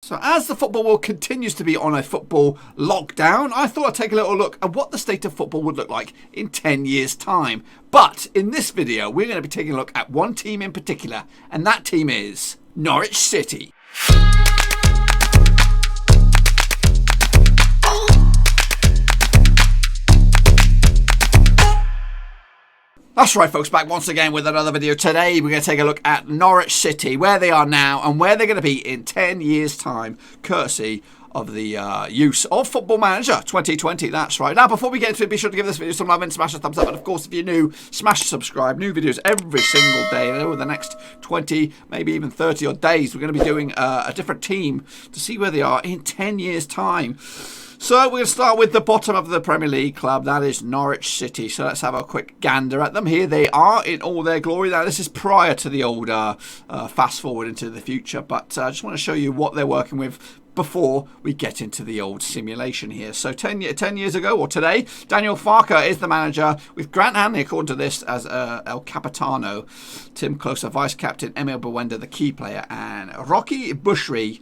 So as the football world continues to be on a football lockdown, I thought I'd take a little look at what the state of football would look like in 10 years' time. But in this video, we're going to be taking a look at one team in particular, and that team is Norwich City. That's right, folks, back once again with another video. Today we're going to take a look at Norwich City, where they are now and where they're going to be in 10 years' time, courtesy of the use of Football Manager 2020. That's right. Now, before we get into it, be sure to give this video some love and smash a thumbs up. And, of course, if you're new, smash subscribe. New videos every single day. And over the next 20, maybe even 30 odd days, we're going to be doing a different team to see where they are in 10 years' time. So we're going to start with the bottom of the Premier League club. That is Norwich City. So let's have a quick gander at them. Here they are in all their glory. Now, this is prior to the old fast forward into the future. But I just want to show you what they're working with before we get into the old simulation here. So 10 years ago, or today, Daniel Farker is the manager, with Grant Hanley, according to this, as El Capitano, Tim Closer, vice-captain, Emil Bawenda, the key player, and Rocky Bushri,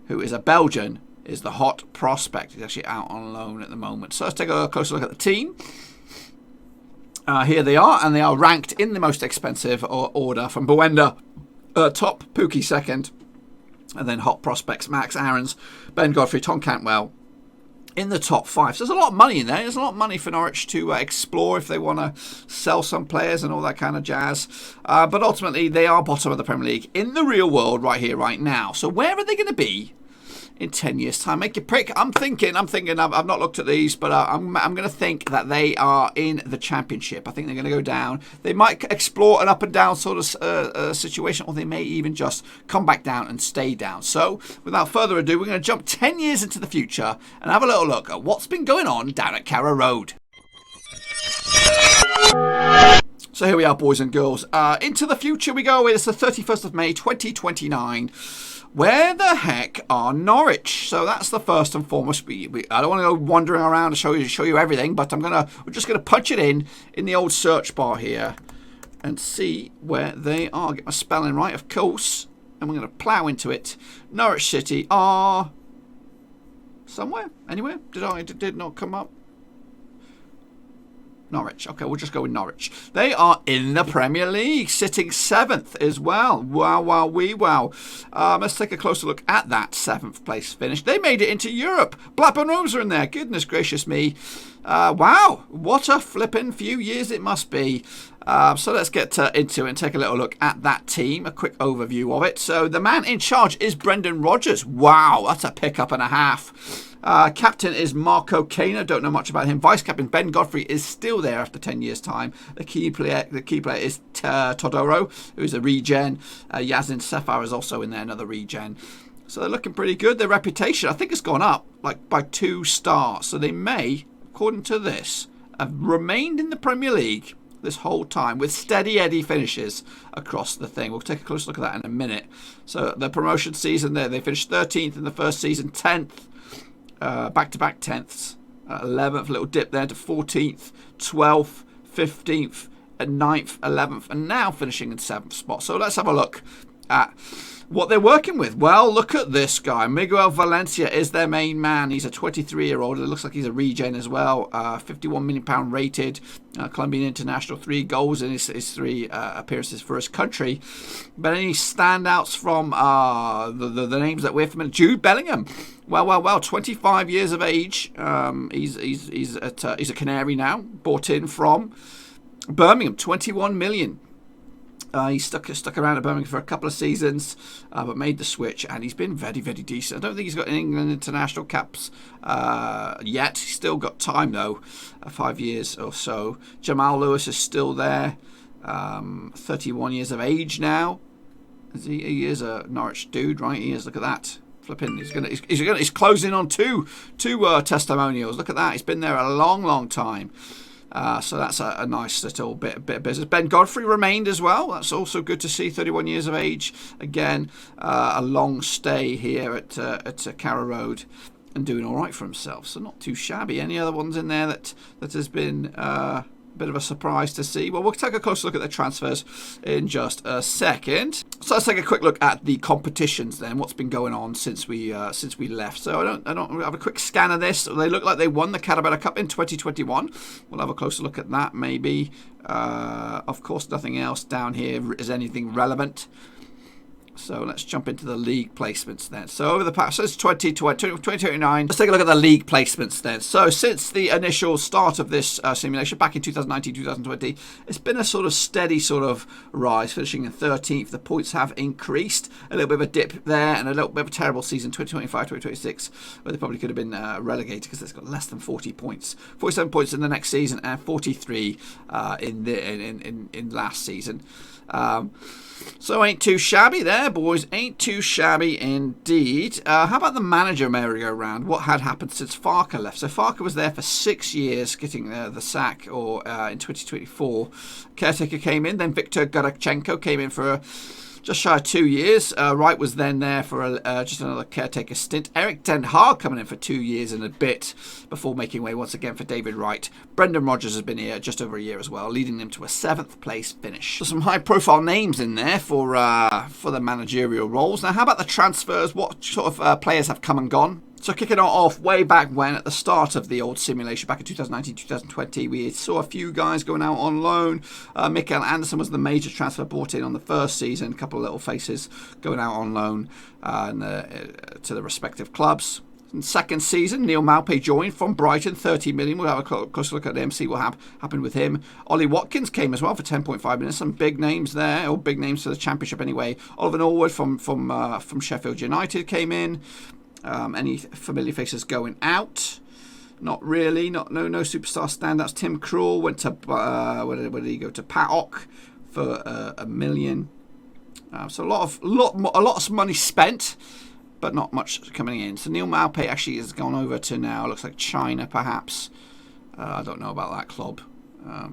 who is a Belgian, is the hot prospect. He's actually out on loan at the moment. So let's take a closer look at the team. Here they are, and they are ranked in the most expensive order from Bawenda top, Pookie second, and then hot prospects Max Aarons, Ben Godfrey, Tom Cantwell in the top five. So there's a lot of money in there. There's a lot of money for Norwich to explore if they want to sell some players and all that kind of jazz. But ultimately, they are bottom of the Premier League in the real world right here, right now. So where are they going to be in 10 years' time? Make your prick. I'm thinking. I've not looked at these, but I'm going to think that they are in the Championship. I think they're going to go down. They might explore an up and down sort of situation, or they may even just come back down and stay down. So, without further ado, we're going to jump 10 years into the future and have a little look at what's been going on down at Carrow Road. So here we are, boys and girls. Into the future we go. It's the 31st of May, 2029. Where the heck are Norwich? So that's the first and foremost. I don't want to go wandering around and show you everything, but we're just gonna punch it in the old search bar here and see where they are. Get my spelling right, of course, and we're gonna plow into it. Norwich City are somewhere, anywhere. Did not come up. Norwich. Okay, we'll just go with Norwich. They are in the Premier League, sitting 7th as well. Wow, wow, wee, wow. Let's take a closer look at that 7th place finish. They made it into Europe. Blackburn Rovers are in there. Goodness gracious me. Wow, what a flippin' few years it must be. So let's get into it and take a little look at that team. A quick overview of it. So the man in charge is Brendan Rodgers. Wow, that's a pickup and a half. Captain is Marco Kane. Don't know much about him. Vice captain Ben Godfrey is still there after 10 years' time. The key player is Todoro, who is a regen. Yazin Sefar is also in there, another regen. So they're looking pretty good. Their reputation, I think, has gone up like by 2 stars. So they may, according to this, have remained in the Premier League this whole time with steady Eddie finishes across the thing. We'll take a close look at that in a minute. So the promotion season there, they finished 13th in the first season, 10th. Back-to-back 10ths, 11th, little dip there to 14th, 12th, 15th, and 9th, 11th, and now finishing in 7th spot. So let's have a look at what they're working with. Well, look at this guy. Miguel Valencia is their main man. He's a 23-year-old. It looks like he's a regen as well. £51 million rated. Colombian international. 3 goals in his 3 appearances for his country. But any standouts from the names that we're familiar? Jude Bellingham. Well. 25 years of age. He's a Canary now. Bought in from Birmingham. 21 million. He stuck around at Birmingham for a couple of seasons, but made the switch, and he's been very, very decent. I don't think he's got an England international caps yet. He's still got time, though, 5 years or so. Jamal Lewis is still there, 31 years of age now. He is a Norwich dude, right? He is. Look at that. Flipping. He's closing on two testimonials. Look at that. He's been there a long, long time. So that's a nice little bit of business. Ben Godfrey remained as well. That's also good to see. 31 years of age. Again, a long stay here at Carrow Road and doing all right for himself. So not too shabby. Any other ones in there that has been Bit of a surprise to see. Well, we'll take a closer look at the transfers in just a second. So let's take a quick look at the competitions then. What's been going on since we left? So I don't have a quick scan of this. They look like they won the Carabao Cup in 2021. We'll have a closer look at that maybe. Of course, nothing else down here is anything relevant. So let's jump into the league placements then. So over the past, so it's 2029. Let's take a look at the league placements then. So since the initial start of this simulation back in 2019, 2020, it's been a sort of steady sort of rise, finishing in 13th. The points have increased. A little bit of a dip there and a little bit of a terrible season, 2025, 2026, where they probably could have been relegated because it's got less than 40 points. 47 points in the next season and 43 in last season. So ain't too shabby there, boys. Ain't too shabby indeed. How about the manager merry-go-round? What had happened since Farke left? So Farke was there for 6 years, getting the sack, or in 2024. Caretaker came in, then Viktor Gurachenko came in for just shy of 2 years. Wright was then there for just another caretaker stint. Eric Ten Hag coming in for 2 years and a bit before making way once again for David Wright. Brendan Rodgers has been here just over a year as well, leading them to a 7th place finish. So some high-profile names in there for the managerial roles. Now, how about the transfers? What sort of players have come and gone? So kicking it off way back when, at the start of the old simulation, back in 2019, 2020, we saw a few guys going out on loan. Mikael Anderson was the major transfer brought in on the first season. A couple of little faces going out on loan to the respective clubs. In the second season, Neil Maupay joined from Brighton, 30 million. We'll have a closer look at him, see what happened with him. Ollie Watkins came as well for 10.5 million. Some big names there, or big names for the Championship anyway. Oliver Norwood from Sheffield United came in. Any familiar faces going out? Not really. No superstar standouts. Tim Krul went to where did he go? To PAOK for $1 million. So a lot of money spent, but not much coming in. So Neil Maupay actually has gone over to now. Looks like China, perhaps. I don't know about that club.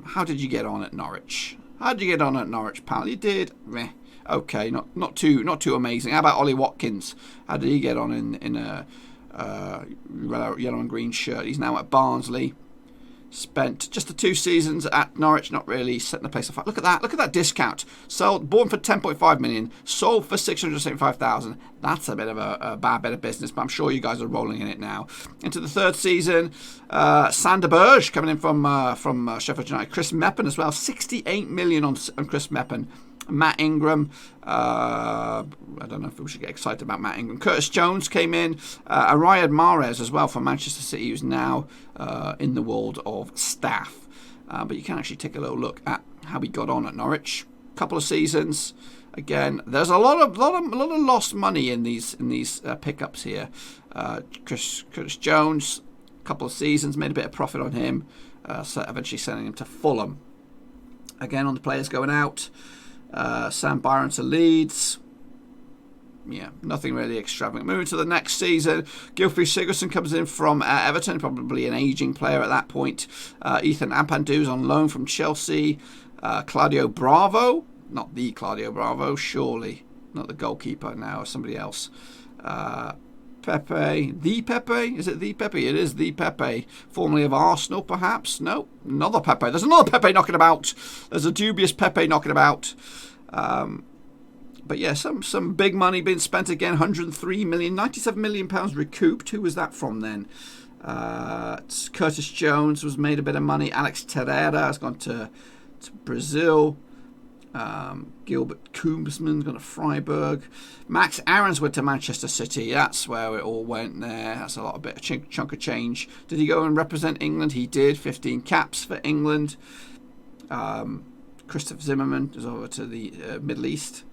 How did you get on at Norwich? How did you get on at Norwich, pal? You did. Meh. Okay, not too amazing. How about Ollie Watkins? How did he get on in a yellow and green shirt? He's now at Barnsley. Spent just the 2 seasons at Norwich, not really setting the place on fire. Look at that discount. Sold, bought for 10.5 million, sold for 675,000. That's a bit of a bad bit of business, but I'm sure you guys are rolling in it now. Into the 3rd season, Sander Berge coming in from Sheffield United. Chris Meppen as well, 68 million on Chris Meppen. Matt Ingram, I don't know if we should get excited about Matt Ingram. Curtis Jones came in. Riyad Mahrez as well from Manchester City, who's now in the world of staff. But you can actually take a little look at how he got on at Norwich. Couple of seasons. Again, there's a lot of lost money in these pickups here. Curtis Jones, a couple of seasons, made a bit of profit on him. So eventually selling him to Fulham. Again, on the players going out. Sam Byron to Leeds. Yeah, nothing really extravagant. Moving to the next season, Gylfi Sigurdsson comes in from Everton, probably an ageing player at that point. Ethan Ampadu is on loan from Chelsea. Claudio Bravo, not the Claudio Bravo, surely. Not the goalkeeper now, or somebody else. Pepe, the Pepe? Is it the Pepe? It is the Pepe. Formerly of Arsenal, perhaps? No, another Pepe. There's another Pepe knocking about. There's a dubious Pepe knocking about. But yeah, some big money being spent again. 103 million, 97 million pounds recouped. Who was that from then? Curtis Jones was made a bit of money. Alex Terreira has gone to Brazil. Gilbert Koopsman's gone to Freiburg. Max Aarons went to Manchester City. That's where it all went there. That's a bit of chunk of change. Did he go and represent England? He did. 15 caps for England. Christoph Zimmermann is over to the Middle East.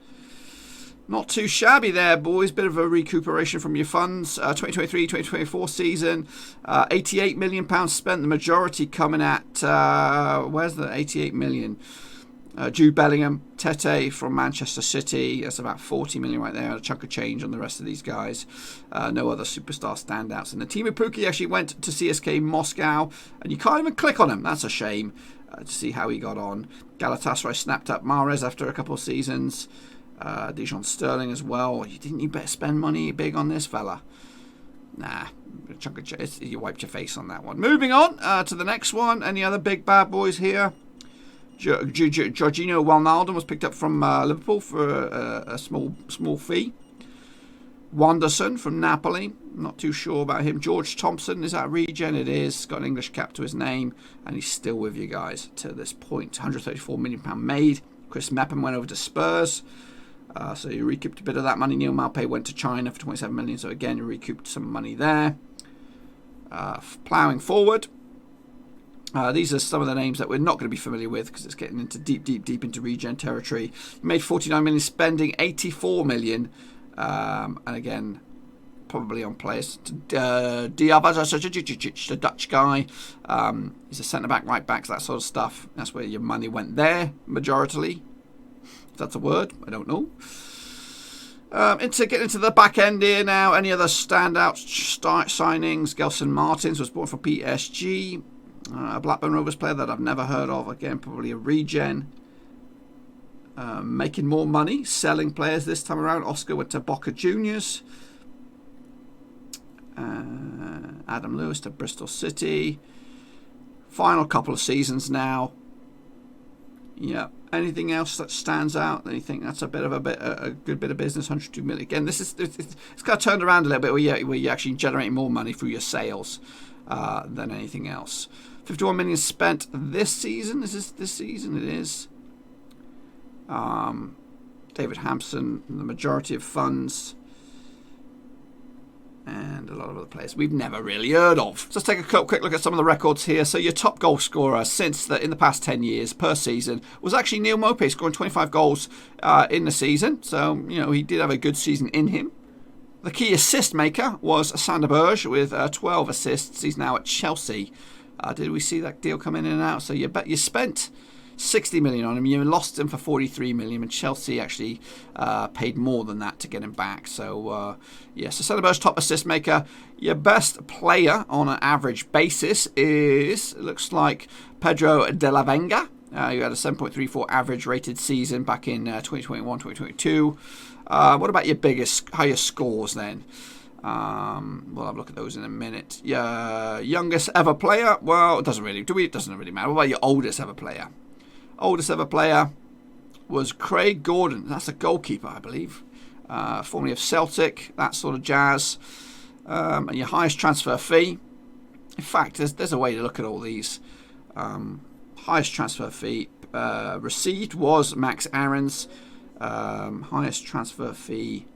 Not too shabby there, boys. Bit of a recuperation from your funds. 2023-2024 season. £88 million spent. The majority coming at... where's the 88 million? Jude Bellingham, Tete from Manchester City. That's about 40 million right there. A chunk of change on the rest of these guys. No other superstar standouts. And the Timo Pukki actually went to CSK Moscow, and you can't even click on him. That's a shame to see how he got on. Galatasaray snapped up Mahrez after a couple of seasons. Dijon Sterling as well. Didn't you better spend money big on this fella? Nah, a chunk of you wiped your face on that one. Moving on to the next one. Any other big bad boys here? Jorginho Wijnaldum was picked up from Liverpool for a small fee. Wanderson from Napoli, not too sure about him. George Thompson, is that regen? It is. Got an English cap to his name, and he's still with you guys to this point. £134 million made. Chris Mepham went over to Spurs, so you recouped a bit of that money. Neil Maupay went to China for 27 million, so again you recouped some money there. Ploughing forward, these are some of the names that we're not going to be familiar with because it's getting into deep into regen territory. You made 49 million, spending 84 million. And again, probably on players. Diavac, the Dutch guy. He's a centre-back, right-back, that sort of stuff. That's where your money went there, majority. If that's a word, I don't know. Getting into the back end here now. Any other standout signings? Gelson Martins was bought for PSG. A Blackburn Rovers player that I've never heard of. Again, probably a regen. Making more money, selling players this time around. Oscar went to Boca Juniors. Adam Lewis to Bristol City. Final couple of seasons now. Yeah. Anything else that stands out? Then you think that's a good bit of business? 102 million. Again, it's kind of turned around a little bit where you're actually generating more money through your sales than anything else. 51 million spent this season. Is this season? It is. David Hampson, the majority of funds, and a lot of other players we've never really heard of. So let's take a quick look at some of the records here. So your top goal scorer in the past 10 years per season was actually Neil Maupay, scoring 25 goals in the season. So, he did have a good season in him. The key assist maker was Sander Berge with 12 assists. He's now at Chelsea. Did we see that deal come in and out? So you spent 60 million on him. You lost him for 43 million, and Chelsea actually paid more than that to get him back. So, so Sander Berge, top assist maker. Your best player on an average basis it looks like Pedro de la Venga. You had a 7.34 average rated season back in 2021, 2022. What about your highest scores then? We'll have a look at those in a minute. Your youngest ever player? Well, it doesn't really matter. What about your oldest ever player? Oldest ever player was Craig Gordon. That's a goalkeeper, I believe. Formerly of Celtic, that sort of jazz. And your highest transfer fee. In fact, there's a way to look at all these. Highest transfer fee received was Max Aarons. Highest transfer fee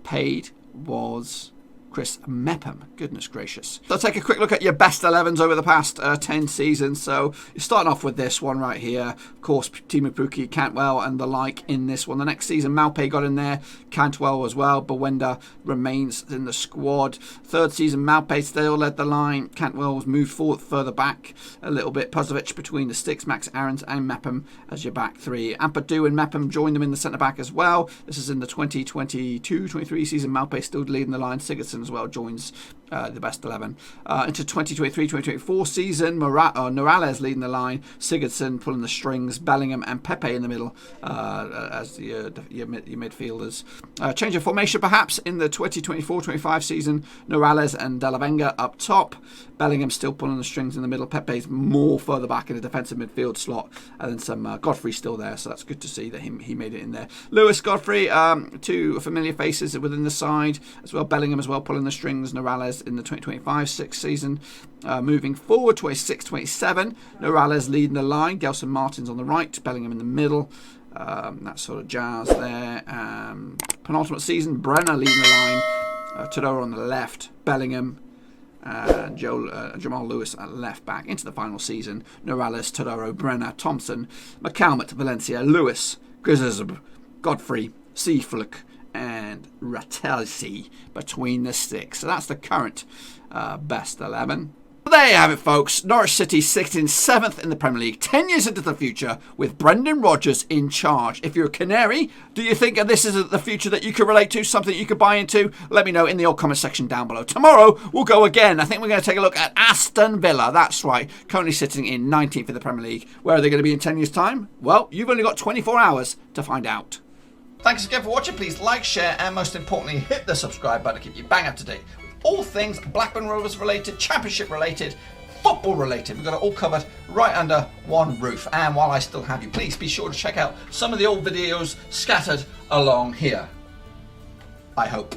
paid was Chris Mepham. Goodness gracious. So I'll take a quick look at your best 11s over the past 10 seasons. So you're starting off with this one right here. Of course, Timu Pukki, Cantwell and the like in this one. The next season, Maupay got in there. Cantwell as well. Bawenda remains in the squad. Third season, Maupay still led the line. Cantwell was moved forward further back a little bit. Puzovic between the sticks. Max Aarons and Mepham as your back three. Ampadu and Mepham joined them in the centre-back as well. This is in the 2022-23 season. Maupay still leading the line. Sigurdsson as well joins the best 11. Into 2023-2024 season, Norales leading the line, Sigurdsson pulling the strings, Bellingham and Pepe in the middle as your midfielders. Change of formation perhaps in the 2024-25 season, Norales and De La Venga up top, Bellingham still pulling the strings in the middle, Pepe's more further back in the defensive midfield slot, and then some Godfrey still there, so that's good to see that he made it in there. Lewis, Godfrey, two familiar faces within the side as well. Bellingham as well pulling the strings, Norales in the 2025-6 season. Moving forward, 26-27, Norales leading the line, Gelson Martins on the right, Bellingham in the middle. That sort of jazz there. Penultimate season, Brenner leading the line, Todoro on the left, Bellingham, Jamal Lewis at left back. Into the final season, Norales, Todoro, Brenner, Thompson, McCalmont, Valencia, Lewis, Grizz, Godfrey, Seafluck and Rattelsi between the sticks. So that's the current best 11. There you have it, folks. Norwich City sitting 7th in the Premier League, 10 years into the future, with Brendan Rodgers in charge. If you're a Canary, do you think this is the future that you could relate to, something you could buy into? Let me know in the old comment section down below. Tomorrow, we'll go again. I think we're going to take a look at Aston Villa. That's right, currently sitting in 19th in the Premier League. Where are they going to be in 10 years' time? Well, you've only got 24 hours to find out. Thanks again for watching. Please like, share, and most importantly, hit the subscribe button to keep you bang up to date with all things Blackburn Rovers related, Championship related, football related. We've got it all covered right under one roof. And while I still have you, please be sure to check out some of the old videos scattered along here. I hope.